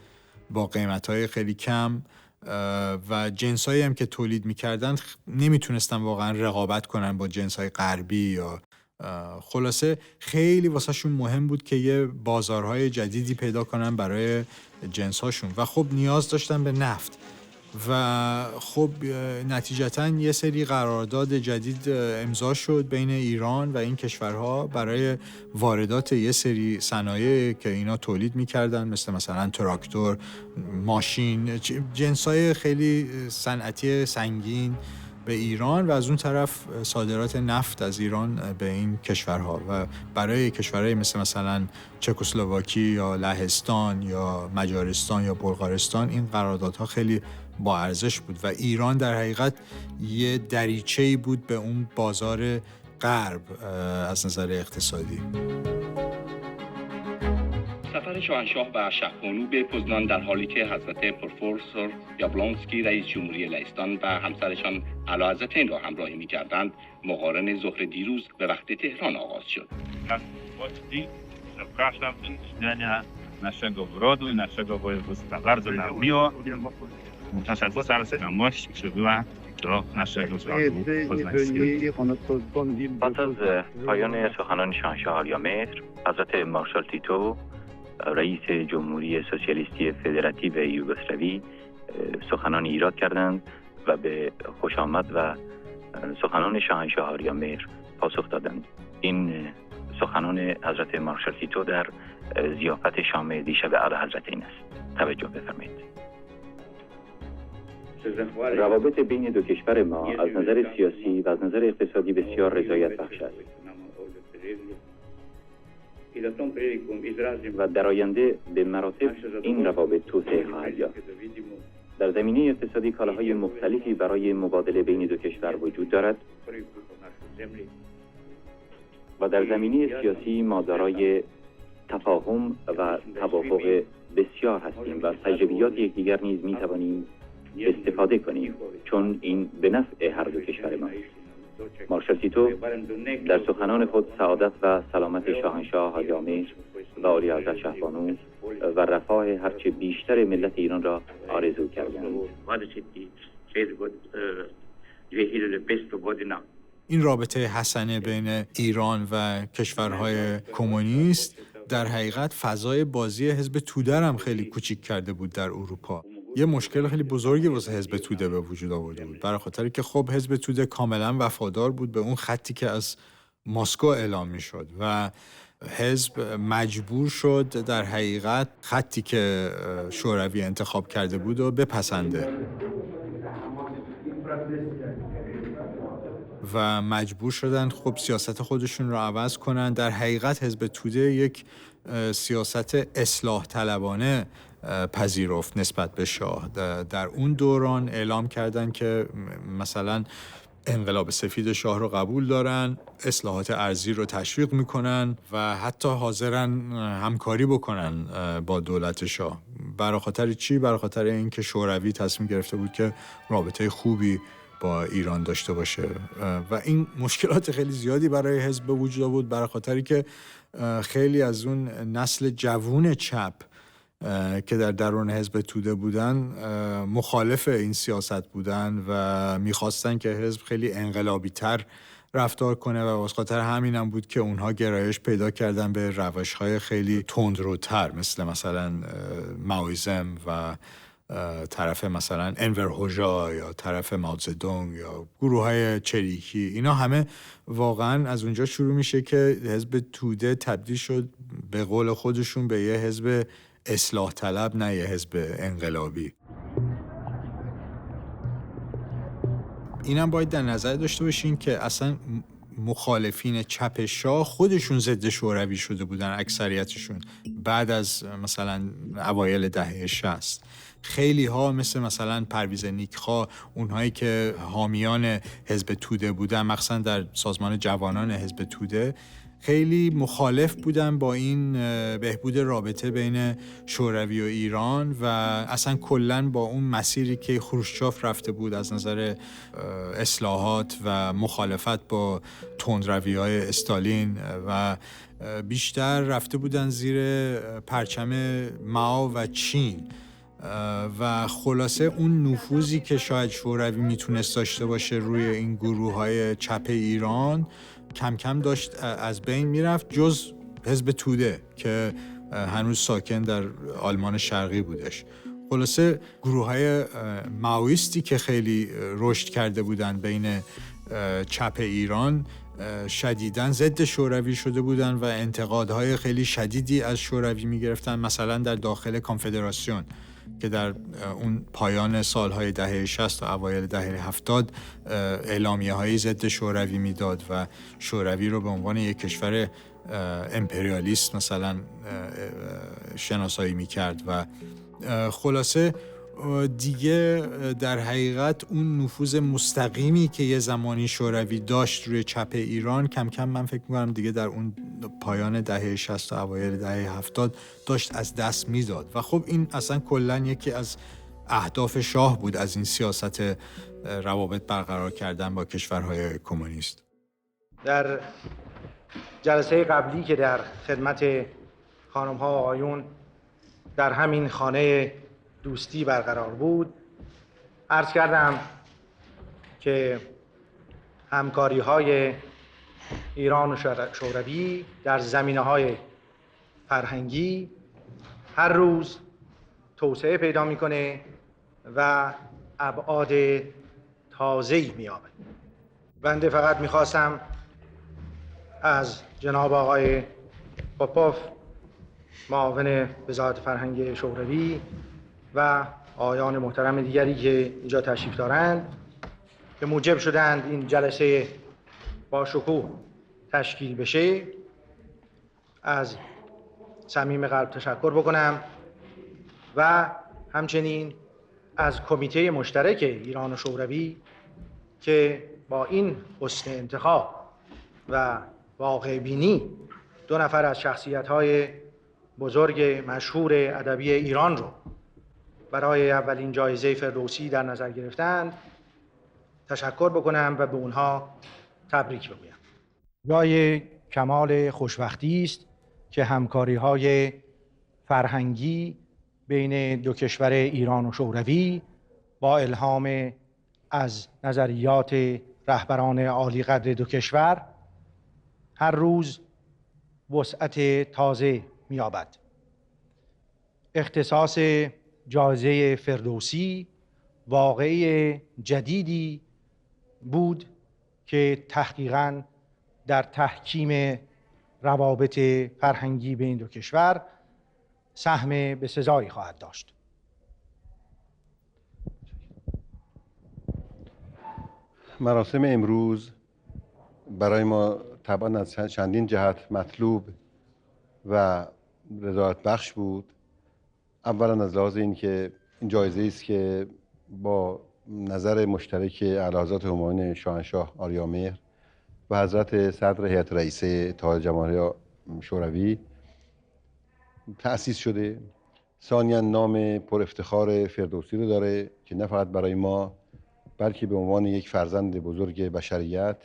A: با قیمت‌های خیلی کم و جنسایی هم که تولید می‌کردن نمیتونستن واقعا رقابت کنن با جنس‌های غربی یا خلاصه خیلی واسه شون مهم بود که یه بازارهای جدیدی پیدا کنن برای جنساشون و خب نیاز داشتن به نفت و خب نتیجتاً یه سری قرارداد جدید امضا شد بین ایران و این کشورها برای واردات یه سری صنایع که اینا تولید میکردن مثلا تراکتور، ماشین، جنسای خیلی صنعتی سنگین به ایران و از اون طرف صادرات نفت از ایران به این کشورها و برای کشورهای مثلا چکسلواکی یا لهستان یا مجارستان یا بلغارستان این قراردادها خیلی با ارزش بود و ایران در حقیقت یه دریچه‌ای بود به اون بازار غرب از نظر اقتصادی.
Q: سفر شاهنشاه و شهبانو به پوزنان در حالی که حضرت پروفسور یابلونسکی رئیس جمهوری لهستان و همسرشان اعلیحضرتین را همراهی می‌کردند، مقارن ظهر دیروز به وقت تهران آغاز شد.
R: naszego wrodu i naszego województwa. Bardzo nam miło. Nasza mość przybyła do naszego wrodu poznańskiego.
C: پس از پایان سخنان شاهنشاه آریامهر، حضرت مارشال تیتو رئیس جمهوری سوسیالیستی فدراتیو یوگسلاوی سخنان ایراد کردند و به خوش آمد و سخنان شاهنشاه آریامهر پاسخ دادند. این سخنان حضرت مارشال تیتو در ضیافت شام دیشب اعلیحضرتین است. توجه بفرمایید. روابط بین دو کشور ما از نظر سیاسی و از نظر اقتصادی بسیار رضایت بخش است و در آینده به مراتب این روابط توسعه خواهد یافت. در زمینه اقتصادی کالاهای مختلفی برای مبادله بین دو کشور وجود دارد و در زمینه سیاسی ما دارای تفاهم و توافق بسیار هستیم و از تجربیات یکدیگر نیز می توانیم استفاده کنیم چون این به نفع هر دو کشور ما است. مارشال تیتو در سخنان خود سعادت و سلامت شاهنشاه آریامهر و عالیحضرت شهبانو و رفاه هرچه بیشتر ملت ایران را آرزو کردند.
A: این رابطه حسنه بین ایران و کشورهای کمونیست در حقیقت فضای بازی حزب توده هم خیلی کوچیک کرده بود در اروپا. یه مشکل خیلی بزرگی واسه حزب توده به وجود آورده بود، برای خاطری که خب حزب توده کاملا وفادار بود به اون خطی که از مسکو اعلام میشد و حزب مجبور شد در حقیقت خطی که شوروی انتخاب کرده بود و بپسنده و مجبور شدن خب سیاست خودشون رو عوض کنن. در حقیقت حزب توده یک سیاست اصلاح طلبانه پذیرفت نسبت به شاه. در اون دوران اعلام کردن که مثلا انقلاب سفید شاه رو قبول دارن، اصلاحات ارضی رو تشویق میکنن و حتی حاضرن همکاری بکنن با دولت شاه. برای خاطر چی؟ برای خاطر اینکه شوروی تصمیم گرفته بود که رابطه خوبی با ایران داشته باشه و این مشکلات خیلی زیادی برای حزب به وجود آورد، برای خاطری که خیلی از اون نسل جوون چپ که در درون حزب توده بودن مخالف این سیاست بودن و میخواستن که حزب خیلی انقلابی تر رفتار کنه و واسه خاطر همینم بود که اونها گرایش پیدا کردن به روش‌های خیلی تندروتر، مثلا مائویسم و طرف مثلا انور هوژا یا طرف ماوزدونگ یا گروه‌های چریکی. اینا همه واقعا از اونجا شروع میشه که حزب توده تبدیل شد به قول خودشون به یه حزب اصلاح طلب، نه یه حزب انقلابی. اینم باید در نظر داشته باشین که اصلا مخالفین چپ شاه خودشون ضد شوروی شده بودن اکثریتشون بعد از مثلا اوایل دهه 60. خیلی ها مثلا پرویز نیکخواه، اونهایی که حامیان حزب توده بودن مخصوصا در سازمان جوانان حزب توده، خیلی مخالف بودن با این بهبود رابطه بین شوروی و ایران و اصلا کلاً با اون مسیری که خروشچاف رفته بود از نظر اصلاحات و مخالفت با تندروی‌های استالین و بیشتر رفته بودن زیر پرچم مائو و چین و خلاصه اون نفوذی که شاید شوروی میتونست داشته باشه روی این گروه‌های چپ ایران کم کم داشت از بین میرفت، جز حزب توده که هنوز ساکن در آلمان شرقی بودش. خلاصه گروه‌های مائویستی که خیلی رشد کرده بودن بین چپ ایران شدیداً ضد شوروی شده بودن و انتقادهای خیلی شدیدی از شوروی میگرفتن، مثلا در داخل کنفدراسیون که در اون پایان سالهای دهه 60 و اوایل دهه 70 اعلامیه‌های ضد شوروی میداد و شوروی رو به عنوان یک کشور امپریالیست مثلا شناسایی میکرد و خلاصه دیگه در حقیقت اون نفوذ مستقیمی که یه زمانی شوروی داشت روی چپ ایران کم کم من فکر می‌کنم دیگه در اون پایان دهه 60 و اوایل دهه 70 داشت از دست میداد و خب این اصلا کلاً یکی از اهداف شاه بود از این سیاست روابط برقرار کردن با کشورهای کمونیست.
S: در جلسه قبلی که در خدمت خانم‌ها و آقایون در همین خانه دوستی برقرار بود عرض کردم که همکاری‌های ایران و شوروی در زمینه‌های فرهنگی هر روز توسعه پیدا می‌کنه و ابعاد تازه‌ای می‌یابه. بنده فقط می‌خواستم از جناب آقای پاپوف معاون وزارت فرهنگ شوروی و آقایان محترم دیگری که اینجا تشریف دارند که موجب شدند این جلسه با شکوه تشکیل بشه از صمیم قلب تشکر بکنم و همچنین از کمیته مشترک ایران و شوروی که با این حسن انتخاب و واقع بینی 2 نفر از شخصیت‌های بزرگ مشهور ادبی ایران رو برای اولین جایزه فردوسی در نظر گرفتند تشکر بکنم و به اونها تبریک بگویم. جای کمال خوشبختی است که همکاری‌های فرهنگی بین 2 کشور ایران و شوروی با الهام از نظریات رهبران عالی قدر 2 کشور هر روز وسعت تازه می‌یابد. اختصاص جایزه فردوسی واقعه جدیدی بود که تحقیقاً در تحکیم روابط فرهنگی بین 2 کشور سهم به سزایی خواهد داشت.
T: مراسم امروز برای ما طبعاً از چندین جهت مطلوب و رضایت بخش بود. اولا از لحاظ این که این جایزه است که با نظر مشترک اعلیحضرت همایون شاهنشاه آریامهر و حضرت صدر هیئت رئیسه اتحاد جماهیر شوروی تأسیس شده. ثانیاً نام پر افتخار فردوسی رو داره که نه فقط برای ما بلکه به عنوان یک فرزند بزرگ بشریت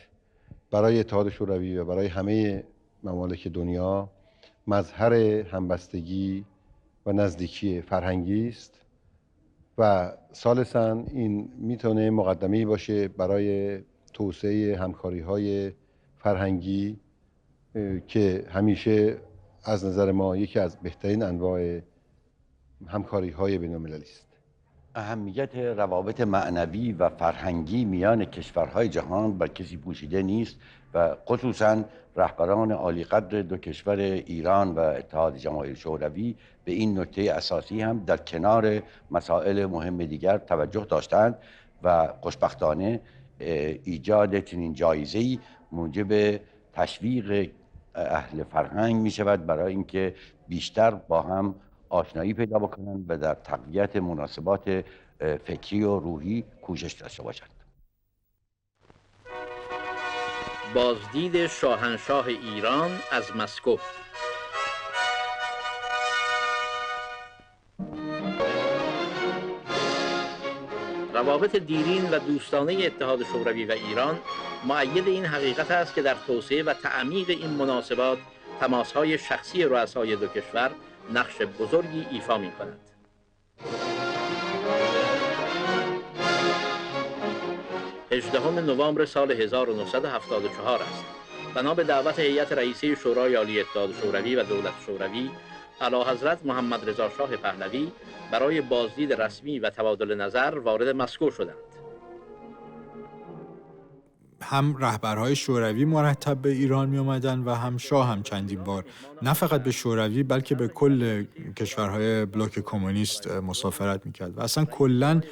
T: برای اتحاد شوروی و برای همه ممالک دنیا مظهر همبستگی و نزدیکی فرهنگی است و ثالثاً این میتونه مقدمه‌ای باشه برای توسعه همکاری‌های فرهنگی که همیشه از نظر ما یکی از بهترین انواع همکاری‌های بین‌المللی است.
U: اهمیت روابط معنوی و فرهنگی میان کشورهای جهان بر کسی پوشیده نیست و خصوصاً رهبران عالی‌قدر دو کشور ایران و اتحاد جماهیر شوروی به این نکته اساسی هم در کنار مسائل مهم دیگر توجه داشتند و خوشبختانه ایجاد چنین جایزه‌ای موجب تشویق اهل فرهنگ می شود برای اینکه بیشتر با هم آشنایی پیدا بکنند و در تقویت مناسبات فکری و روحی کوشش داشته باشند.
K: بازدید شاهنشاه ایران از مسکو. روابط دیرین و دوستانه اتحاد شوروی و ایران مؤید این حقیقت است که در توسعه و تعمیق این مناسبات تماس‌های شخصی رؤسای دو کشور نقش بزرگی ایفا می‌کند. هجدهم نوامبر سال 1974 است. بنا به دعوت هیئت رئیسه شورای عالی اتحاد شوروی و دولت شوروی، اعلیحضرت محمد رضا شاه پهلوی برای بازدید رسمی و تبادل نظر وارد مسکو شدند.
A: هم رهبرهای شوروی مرتب به ایران می آمدن و هم شاه هم چندین بار نه فقط به شوروی بلکه به کل کشورهای بلوک کمونیست مسافرت میکرد و اصلا کلن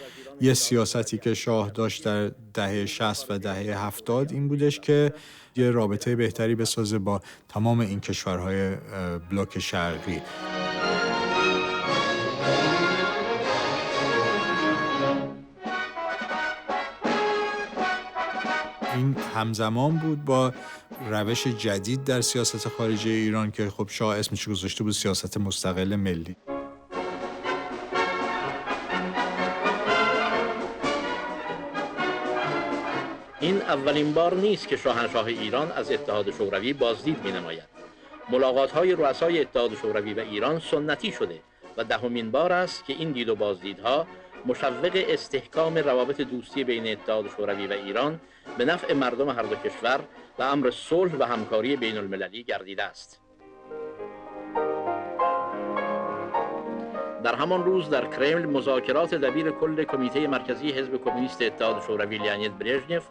A: یه سیاستی که شاه داشت در دهه 60 و دهه 70 این بودش که یه رابطه بهتری بسازه با تمام این کشورهای بلوک شرقی. این همزمان بود با روش جدید در سیاست خارجی ایران که خب شاه اسمش گذاشته بود سیاست مستقل ملی.
K: این اولین بار نیست که شاهنشاه ایران از اتحاد شوروی بازدید می‌نماید. ملاقات‌های رؤسای اتحاد شوروی و ایران سنتی شده و دهمین بار است که این دید و بازدیدها مشوق استحکام روابط دوستی بین اتحاد شوروی و ایران به نفع مردم هر دو کشور و امر صلح و همکاری بین المللی گردیده است. در همان روز در کرمل مذاکرات دبیر کل کمیته مرکزی حزب کمونیست اتحاد شوروی لیونید برژنف،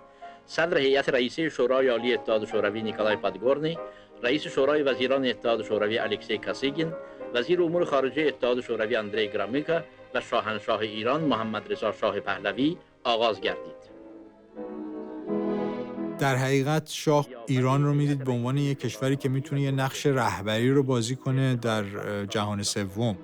K: صدر هیئت رئیسه شورای عالی اتحاد شوروی نیکولای پادگورنی، رئیس شورای وزیران اتحاد شوروی الکسی کاسیگین، وزیر امور خارجه اتحاد شوروی اندری گرامیکا و شاهنشاه ایران محمد رضا شاه پهلوی آغاز گردید.
A: در حقیقت شاه ایران رو میدید به عنوان یک کشوری که میتونه یه نقش رهبری رو بازی کنه در جهان سوم.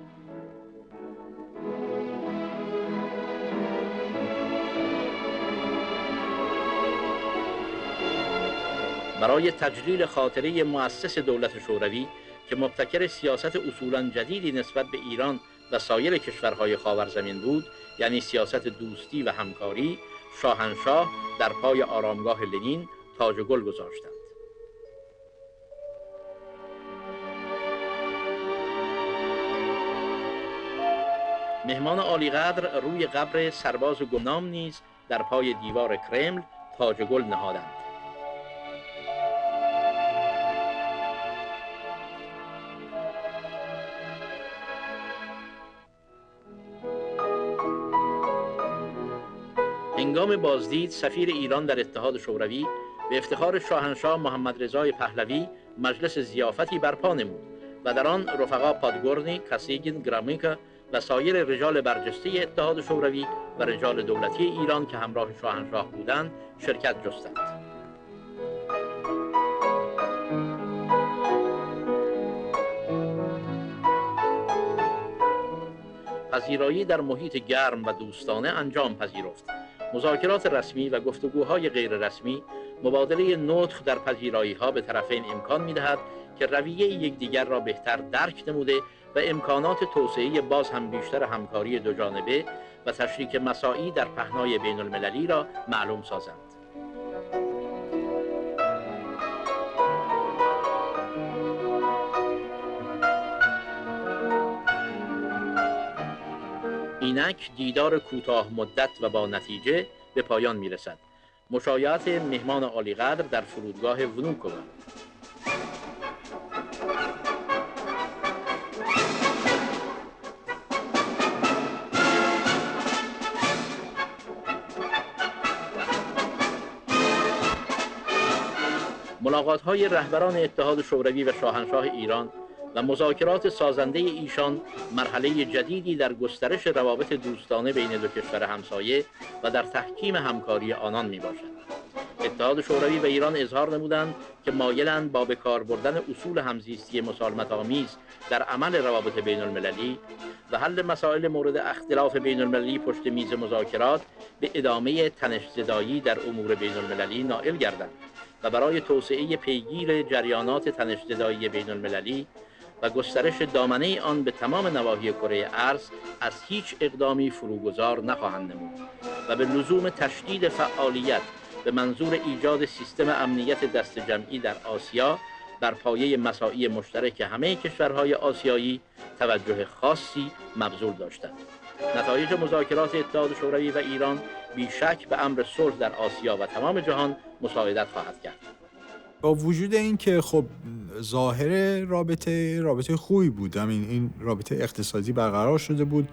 K: برای تجلیل خاطره مؤسس دولت شوروی که مبتکر سیاست اصولاً جدیدی نسبت به ایران و سایر کشورهای خاورزمین بود، یعنی سیاست دوستی و همکاری، شاهنشاه در پای آرامگاه لنین تاج گل گذاشتند. مهمان عالیقدر روی قبر سرباز گمنام نیز در پای دیوار کرمل تاج گل نهادند. هنگام بازدید سفیر ایران در اتحاد شوروی به افتخار شاهنشاه محمد رضای پهلوی مجلس ضیافتی برپا نمود و در آن رفقا پادگورنی، کاسیگین، گرامیکا و سایر رجال برجسته اتحاد شوروی و رجال دولتی ایران که همراه شاهنشاه بودند شرکت جستند. پذیرایی در محیط گرم و دوستانه انجام پذیرفت
I: مذاکرات رسمی و گفتگوهای غیر رسمی مبادله نطق در پذیرایی‌ها به طرفین امکان می‌دهد که رویه یکدیگر را بهتر درک نموده و امکانات توسعه باز هم بیشتر همکاری دو جانبه و تشریک مساعی در پهنای بین المللی را معلوم سازند. اینک دیدار کوتاه مدت و با نتیجه به پایان میرسد. مشایعت مهمان عالیقدر در فرودگاه ونوکووا. ملاقات‌های رهبران اتحاد شوروی و شاهنشاه ایران و مذاکرات سازنده ایشان مرحله جدیدی در گسترش روابط دوستانه بین دو کشور همسایه و در تحکیم همکاری آنان میباشد. اتحاد شوروی و ایران اظهار نمودند که مایلند با به کار بردن اصول همزیستی مسالمت‌آمیز در عمل روابط بین المللی و حل مسائل مورد اختلاف بین المللی پشت میز مذاکرات به ادامه تنش‌زدایی در امور بین المللی نائل گردند و برای توسعه پیگیر جریانات تنش‌زدایی بین المللی و گسترش دامنه آن به تمام نواحی کره ارض از هیچ اقدامی فروگذار نخواهند نمود و به لزوم تشدید فعالیت به منظور ایجاد سیستم امنیت دست جمعی در آسیا بر پایه مساعی مشترک همه کشورهای آسیایی توجه خاصی مبذول داشتند. نتایج مذاکرات اتحاد شوروی و ایران بیشک به امر صلح در آسیا و تمام جهان مساعدت خواهد کرد.
A: با وجود این که خب ظاهر رابطه خوبی بود، این رابطه اقتصادی برقرار شده بود،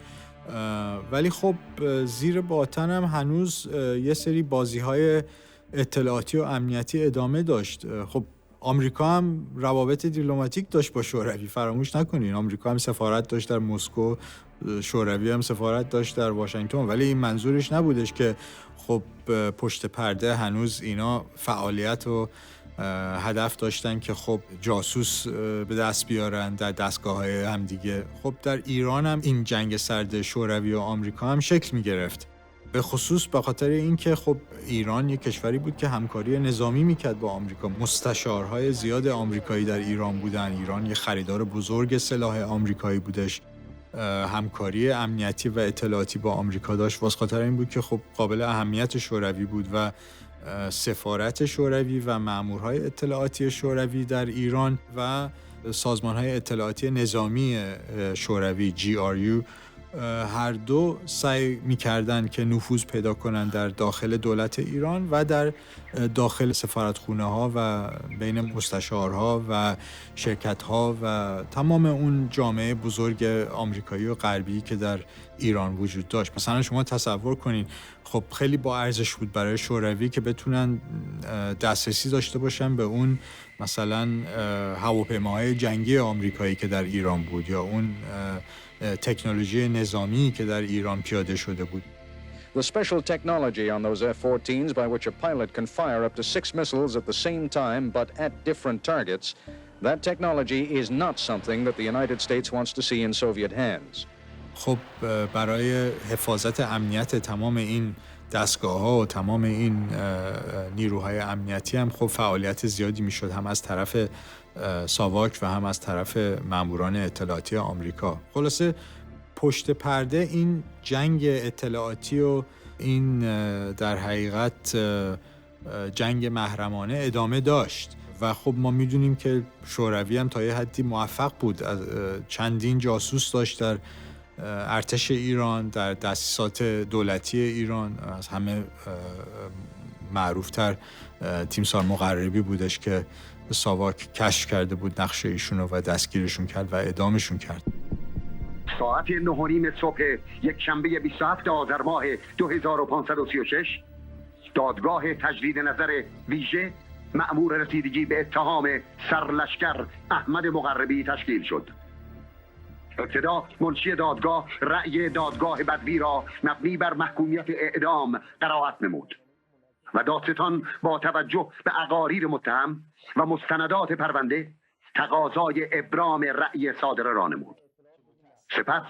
A: ولی خب زیر باطن هم هنوز یه سری بازی‌های اطلاعاتی و امنیتی ادامه داشت. خب آمریکا هم روابط دیپلماتیک داشت با شوروی، فراموش نکنین. آمریکا هم سفارت داشت در مسکو، شوروی هم سفارت داشت در واشنگتن، ولی این منظورش نبودش که خب پشت پرده هنوز اینا فعالیت و هدف داشتن که خب جاسوس به دست بیارن در دستگاه‌های هم دیگه. خب در ایران هم این جنگ سرد شوروی و آمریکا هم شکل می گرفت، به خصوص به خاطر اینکه خب ایران یک کشوری بود که همکاری نظامی میکرد با آمریکا. مستشارهای زیاد آمریکایی در ایران بودن. ایران یک خریدار بزرگ سلاح آمریکایی بودش. همکاری امنیتی و اطلاعاتی با آمریکا داشت. واسه خاطر این بود که خب قابل اهمیت شوروی بود و سفارت شوروی و مأمورهای اطلاعاتی شوروی در ایران و سازمانهای اطلاعاتی نظامی شوروی GRU هر دو سعی می‌کردند که نفوذ پیدا کنند در داخل دولت ایران و در داخل سفارتخونه‌ها و بین مستشارها و شرکت‌ها و تمام اون جامعه بزرگ آمریکایی و غربی که در ایران وجود داشت. مثلا شما تصور کنین خب خیلی با ارزش بود برای شوروی که بتونن دسترسی داشته باشن به اون مثلا هواپیماهای جنگی آمریکایی که در ایران بود یا اون تکنولوژی نظامی که در ایران پیاده شده بود.
B: The special technology on those F-14s by which a pilot can fire up to 6 missiles at the same time but at different targets, that technology is not something that the United States wants to see in Soviet hands.
A: خب برای حفاظت امنیت تمام این دستگاه‌ها و تمام این نیروهای امنیتی هم خب فعالیت زیادی میشد، هم از طرف ساواک و هم از طرف ماموران اطلاعاتی آمریکا. خلاصه پشت پرده این جنگ اطلاعاتی و این در حقیقت جنگ محرمانه ادامه داشت و خب ما میدونیم که شوروی هم تا یه حدی موفق بود. از چندین جاسوس داشت در ارتش ایران، در تأسیسات دولتی ایران. از همه معروفتر تیمسار مقربی بودش که ساواک کشف کرده بود نقشه ایشونو و دستگیرشون کرد و اعدامشون کرد.
H: ساعت 9:30 صبح یک شنبه 27 آذر ماه 2536 دادگاه تجدید نظر ویژه مأمور رسیدگی به اتهام سرلشکر احمد مقربی تشکیل شد. ابتدا منشی دادگاه رأی دادگاه بدوی را مبنی بر محکومیت اعدام قرائت نمود و دادستان با توجه به اقاریر متهم و مستندات پرونده تقاضای ابرام رأی صادره را نمود. سپس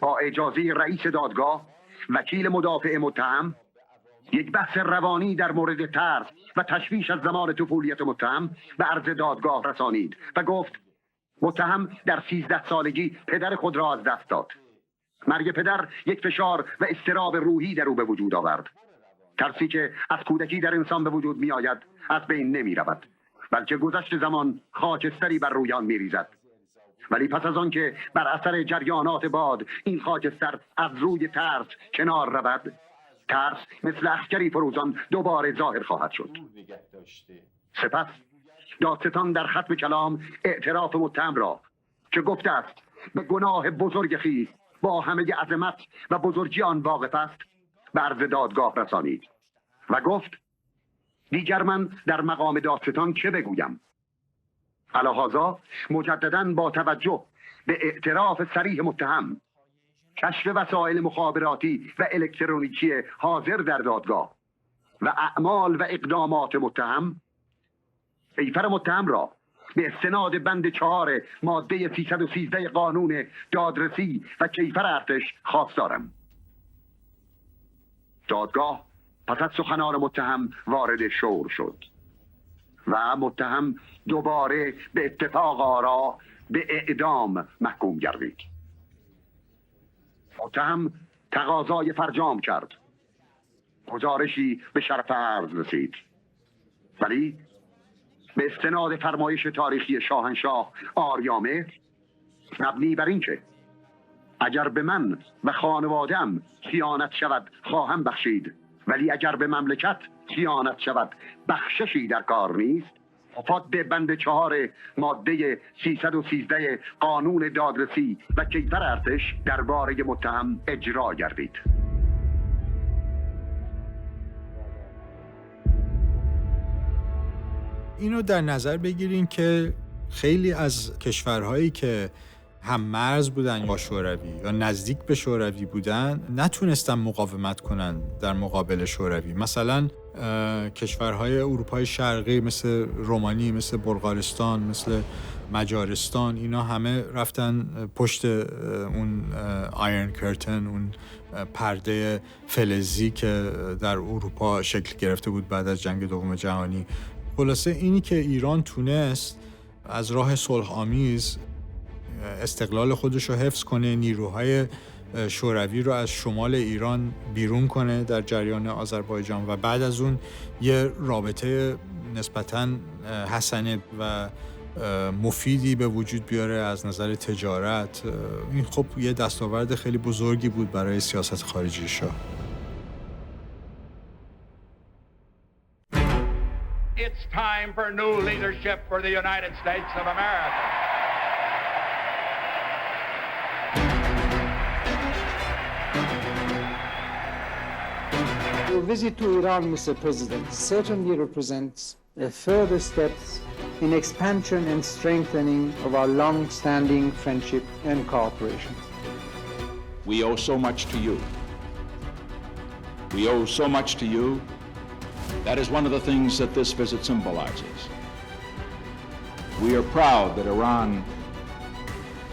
H: با اجازه رئیس دادگاه وکیل مدافع متهم یک بحث روانی در مورد ترس و تشویش از زمان طفولیت متهم به عرض دادگاه رسانید و گفت متهم در 13 سالگی پدر خود را از دست داد. مرگ پدر یک فشار و اضطراب روحی در او به وجود آورد. ترسی که از کودکی در انسان به وجود می آید از بین نمی رود، بلکه گذشت زمان خاکستری بر رویان می ریزد. ولی پس از آن که بر اثر جریانات باد این خاکستر از روی ترس کنار رود، ترس مثل اشکری فروزان دوباره ظاهر خواهد شد. سپس دادستان در ختم کلام اعتراف متهم را که گفته است به گناه بزرگ خویش با همه عظمت و بزرگی آن واقف است به عرض دادگاه رسانید و گفت دیگر من در مقام دادستان چه بگویم؟ علی‌هذا مجدداً با توجه به اعتراف صریح متهم، کشف وسایل مخابراتی و الکترونیکی حاضر در دادگاه و اعمال و اقدامات متهم، کیفر متهم را به استناد بند 4 ماده 313 قانون دادرسی و کیفر ارتش خواستارم. دادگاه پس از سخنان متهم وارد شور شد و متهم دوباره به اتفاق آرا به اعدام محکوم گردید. متهم تقاضای فرجام کرد. گزارشی به شرف عرض رسید، ولی به استناد فرمایش تاریخی شاهنشاه آریامهر مبنی بر این که اگر به من و خانواده‌ام خیانت شود خواهم بخشید، ولی اگر به مملکت خیانت شود بخششی در کار نیست، مفاد بند 4 ماده 313 قانون دادرسی و کیفر ارتش درباره متهم اجرا گردید.
A: اینو در نظر بگیرین که خیلی از کشورهایی که هم مرز بودن با شوروی یا نزدیک به شوروی بودن نتونستن مقاومت کنن در مقابل شوروی. مثلا کشورهای اروپای شرقی مثل رومانی، مثل بلغارستان، مثل مجارستان، اینا همه رفتن پشت اون آیرن کرتن، اون پرده فلزی که در اروپا شکل گرفته بود بعد از جنگ دوم جهانی. خلاصه اینی که ایران تونست از راه صلح آمیز استقلال خودش رو حفظ کنه، نیروهای شوروی رو از شمال ایران بیرون کنه در جریان آذربایجان و بعد از اون یه رابطه نسبتاً حسنه و مفیدی به وجود بیاره از نظر تجارت. این خب یه دستاورد خیلی بزرگی بود برای سیاست خارجی شاه.
D: It's time for new leadership for the United States of America.
E: Your visit to Iran, Mr. President, certainly represents a further step in expansion and strengthening of our long-standing friendship and cooperation.
V: We owe so much to you. We owe so much to you. That is one of the things that this visit symbolizes. We are proud that Iran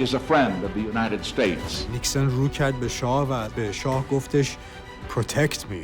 V: is a friend of the United States.
A: نیکسون رو کرد به شاه و به شاه گفتش protect me.